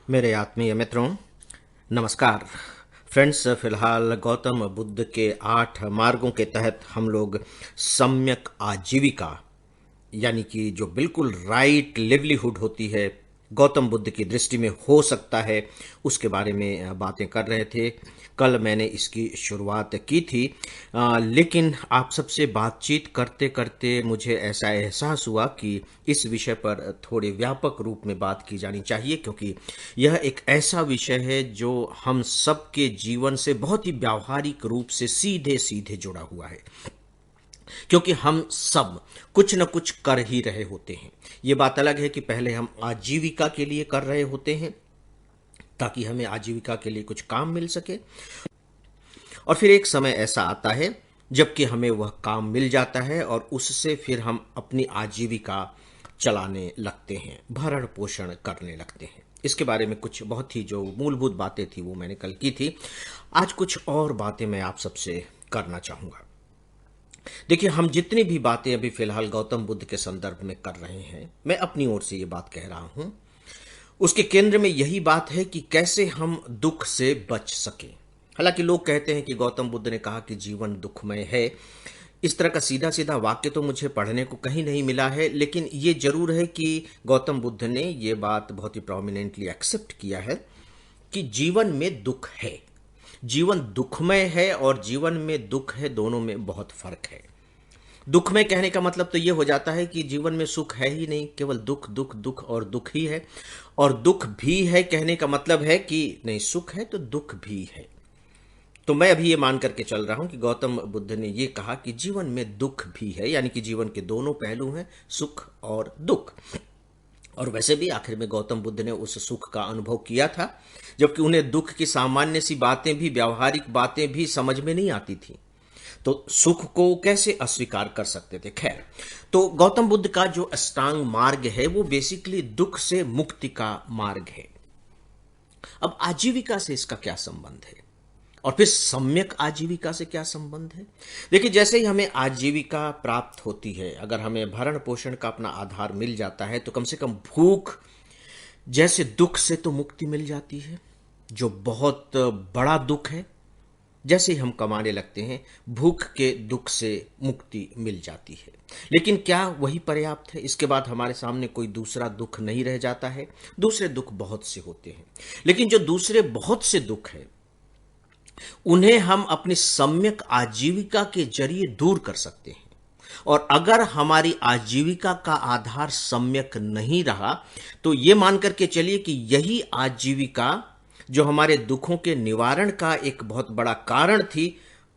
मेरे आत्मीय मित्रों, नमस्कार। फ्रेंड्स, फिलहाल गौतम बुद्ध के 8 मार्गों के तहत हम लोग सम्यक आजीविका यानी कि जो बिल्कुल राइट लिवलीहुड होती है, गौतम बुद्ध की दृष्टि में हो सकता है, उसके बारे में बातें कर रहे थे। कल मैंने इसकी शुरुआत की थी, लेकिन आप सबसे बातचीत करते करते मुझे ऐसा एहसास हुआ कि इस विषय पर थोड़े व्यापक रूप में बात की जानी चाहिए, क्योंकि यह एक ऐसा विषय है जो हम सबके जीवन से बहुत ही व्यावहारिक रूप से सीधे सीधे जुड़ा हुआ है, क्योंकि हम सब कुछ न कुछ कर ही रहे होते हैं। ये बात अलग है कि पहले हम आजीविका के लिए कर रहे होते हैं ताकि हमें आजीविका के लिए कुछ काम मिल सके, और फिर एक समय ऐसा आता है जबकि हमें वह काम मिल जाता है और उससे फिर हम अपनी आजीविका चलाने लगते हैं, भरण पोषण करने लगते हैं। इसके बारे में कुछ बहुत ही जो मूलभूत बातें थी वो मैंने कल की थी। आज कुछ और बातें मैं आप सबसे करना चाहूंगा। देखिए, हम जितनी भी बातें अभी फिलहाल गौतम बुद्ध के संदर्भ में कर रहे हैं, मैं अपनी ओर से ये बात कह रहा हूं, उसके केंद्र में यही बात है कि कैसे हम दुख से बच सकें। हालांकि लोग कहते हैं कि गौतम बुद्ध ने कहा कि जीवन दुखमय है। इस तरह का सीधा सीधा वाक्य तो मुझे पढ़ने को कहीं नहीं मिला है, लेकिन ये जरूर है कि गौतम बुद्ध ने ये बात बहुत ही प्रोमिनेंटली एक्सेप्ट किया है कि जीवन में दुख है। जीवन दुखमय है और जीवन में दुख है, दोनों में बहुत फर्क है। दुख में कहने का मतलब तो ये हो जाता है कि जीवन में सुख है ही नहीं, केवल दुख दुख दुख और दुख ही है। और दुख भी है कहने का मतलब है कि नहीं, सुख है तो दुख भी है। तो मैं अभी ये मान करके चल रहा हूं कि गौतम बुद्ध ने ये कहा कि जीवन में दुख भी है, यानी कि जीवन के दोनों पहलू हैं, सुख और दुख। और वैसे भी आखिर में गौतम बुद्ध ने उस सुख का अनुभव किया था, जबकि उन्हें दुख की सामान्य सी बातें भी, व्यावहारिक बातें भी समझ में नहीं आती थी। तो सुख को कैसे अस्वीकार कर सकते थे। खैर, तो गौतम बुद्ध का जो अष्टांग मार्ग है वो बेसिकली दुख से मुक्ति का मार्ग है। अब आजीविका से इसका क्या संबंध है, और फिर सम्यक आजीविका से क्या संबंध है। देखिए, जैसे ही हमें आजीविका प्राप्त होती है, अगर हमें भरण पोषण का अपना आधार मिल जाता है, तो कम से कम भूख जैसे दुख से तो मुक्ति मिल जाती है, जो बहुत बड़ा दुख है। जैसे ही हम कमाने लगते हैं, भूख के दुख से मुक्ति मिल जाती है। लेकिन क्या वही पर्याप्त है? इसके बाद हमारे सामने कोई दूसरा दुख नहीं रह जाता है? दूसरे दुख बहुत से होते हैं, लेकिन जो दूसरे बहुत से दुख है उन्हें हम अपनी सम्यक आजीविका के जरिए दूर कर सकते हैं। और अगर हमारी आजीविका का आधार सम्यक नहीं रहा, तो यह मान करके चलिए कि यही आजीविका जो हमारे दुखों के निवारण का एक बहुत बड़ा कारण थी,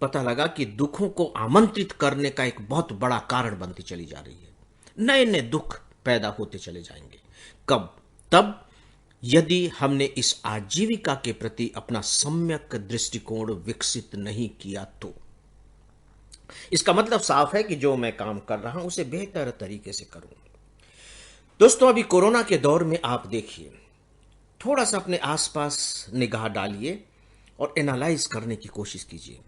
पता लगा कि दुखों को आमंत्रित करने का एक बहुत बड़ा कारण बनती चली जा रही है। नए नए दुख पैदा होते चले जाएंगे। कब? तब यदि हमने इस आजीविका के प्रति अपना सम्यक दृष्टिकोण विकसित नहीं किया तो। इसका मतलब साफ है कि जो मैं काम कर रहा हूं उसे बेहतर तरीके से करूं। दोस्तों, अभी कोरोना के दौर में आप देखिए, थोड़ा सा अपने आसपास निगाह डालिए और एनालाइज करने की कोशिश कीजिए।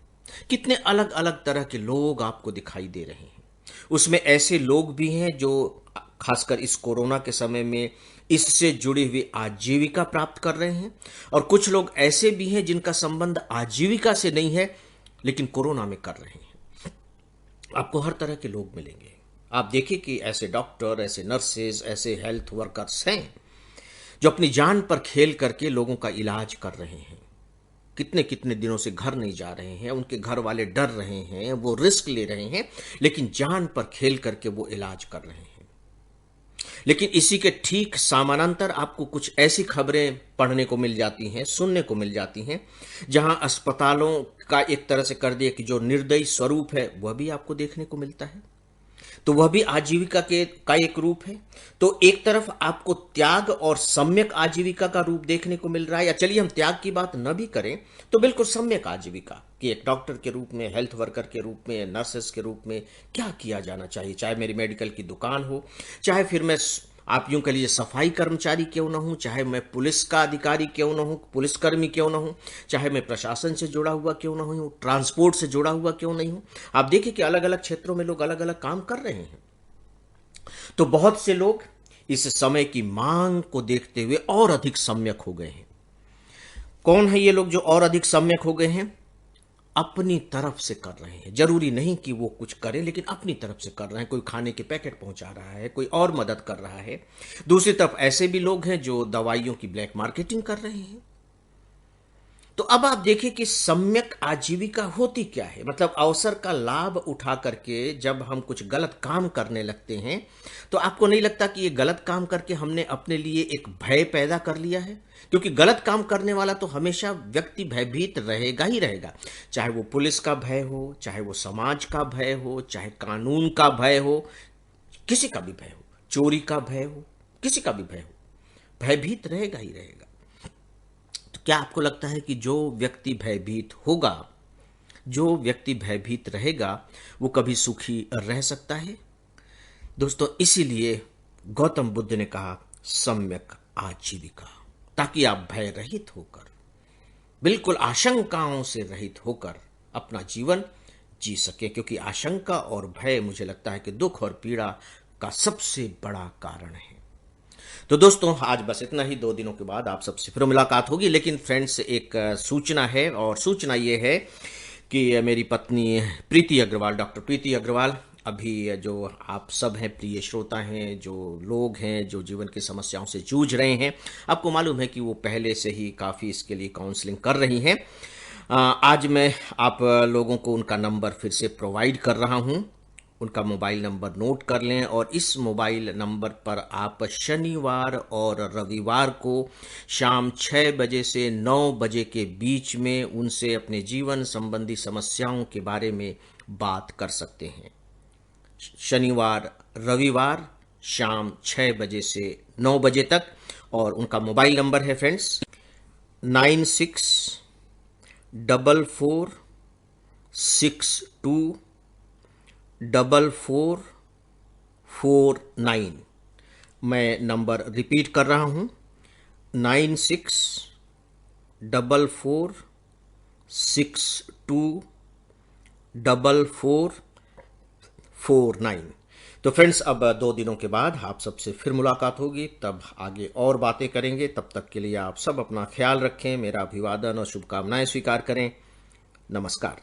कितने अलग अलग तरह के लोग आपको दिखाई दे रहे हैं। उसमें ऐसे लोग भी हैं जो खासकर इस कोरोना के समय में इससे जुड़ी हुई आजीविका प्राप्त कर रहे हैं, और कुछ लोग ऐसे भी हैं जिनका संबंध आजीविका से नहीं है लेकिन कोरोना में कर रहे हैं। आपको हर तरह के लोग मिलेंगे। आप देखिए कि ऐसे डॉक्टर, ऐसे नर्सेज, ऐसे हेल्थ वर्कर्स हैं जो अपनी जान पर खेल करके लोगों का इलाज कर रहे हैं। कितने कितने दिनों से घर नहीं जा रहे हैं, उनके घर वाले डर रहे हैं, वो रिस्क ले रहे हैं, लेकिन जान पर खेल करके वो इलाज कर रहे हैं। लेकिन इसी के ठीक समानांतर आपको कुछ ऐसी खबरें पढ़ने को मिल जाती हैं, सुनने को मिल जाती हैं, जहां अस्पतालों का एक तरह से कर दिया कि जो निर्दयी स्वरूप है वह भी आपको देखने को मिलता है। तो वह भी आजीविका के का एक रूप है। तो एक तरफ आपको त्याग और सम्यक आजीविका का रूप देखने को मिल रहा है, या चलिए हम त्याग की बात न भी करें तो बिल्कुल सम्यक आजीविका कि एक डॉक्टर के रूप में, हेल्थ वर्कर के रूप में, नर्सेस के रूप में क्या किया जाना चाहिए। चाहे मेरी मेडिकल की दुकान हो, चाहे फिर मैं, आप यूं कह लीजिए, सफाई कर्मचारी क्यों ना हूं, चाहे मैं पुलिस का अधिकारी क्यों ना हूं, पुलिसकर्मी क्यों ना हूं, चाहे मैं प्रशासन से जुड़ा हुआ क्यों ना हूं, ट्रांसपोर्ट से जुड़ा हुआ क्यों नहीं हूं। आप देखिए कि अलग अलग क्षेत्रों में लोग अलग अलग काम कर रहे हैं। तो बहुत से लोग इस समय की मांग को देखते हुए और अधिक सम्यक हो गए हैं। कौन है ये लोग जो और अधिक सम्यक हो गए हैं? अपनी तरफ से कर रहे हैं। जरूरी नहीं कि वो कुछ करे, लेकिन अपनी तरफ से कर रहे हैं। कोई खाने के पैकेट पहुंचा रहा है, कोई और मदद कर रहा है। दूसरी तरफ ऐसे भी लोग हैं जो दवाइयों की ब्लैक मार्केटिंग कर रहे हैं। तो अब आप देखिए कि सम्यक आजीविका होती क्या है। मतलब अवसर का लाभ उठा करके जब हम कुछ गलत काम करने लगते हैं, तो आपको नहीं लगता कि ये गलत काम करके हमने अपने लिए एक भय पैदा कर लिया है? क्योंकि गलत काम करने वाला तो हमेशा व्यक्ति भयभीत रहेगा ही रहेगा। चाहे वो पुलिस का भय हो, चाहे वो समाज का भय हो, चाहे कानून का भय हो, किसी का भी भय हो, चोरी का भय हो, किसी का भी भय हो, भयभीत रहेगा ही रहेगा। क्या आपको लगता है कि जो व्यक्ति भयभीत होगा, जो व्यक्ति भयभीत रहेगा, वो कभी सुखी रह सकता है? दोस्तों, इसीलिए गौतम बुद्ध ने कहा सम्यक आजीविका, ताकि आप भय रहित होकर, बिल्कुल आशंकाओं से रहित होकर अपना जीवन जी सके। क्योंकि आशंका और भय, मुझे लगता है कि दुख और पीड़ा का सबसे बड़ा कारण है। तो दोस्तों, आज बस इतना ही। 2 दिनों के बाद आप सबसे फिर मुलाकात होगी। लेकिन फ्रेंड्स, एक सूचना है, और सूचना ये है कि मेरी पत्नी प्रीति अग्रवाल, डॉक्टर प्रीति अग्रवाल, अभी जो आप सब हैं, प्रिय श्रोता हैं, जो लोग हैं जो जीवन की समस्याओं से जूझ रहे हैं, आपको मालूम है कि वो पहले से ही काफ़ी इसके लिए काउंसलिंग कर रही हैं। आज मैं आप लोगों को उनका नंबर फिर से प्रोवाइड कर रहा हूं। उनका मोबाइल नंबर नोट कर लें, और इस मोबाइल नंबर पर आप शनिवार और रविवार को शाम 6 बजे से 9 बजे के बीच में उनसे अपने जीवन संबंधी समस्याओं के बारे में बात कर सकते हैं। शनिवार रविवार शाम 6 बजे से 9 बजे तक। और उनका मोबाइल नंबर है फ्रेंड्स 9644624449। मैं नंबर रिपीट कर रहा हूं, 9644624449। तो फ्रेंड्स, अब 2 दिनों के बाद आप सबसे फिर मुलाकात होगी। तब आगे और बातें करेंगे। तब तक के लिए आप सब अपना ख्याल रखें। मेरा अभिवादन और शुभकामनाएं स्वीकार करें। नमस्कार।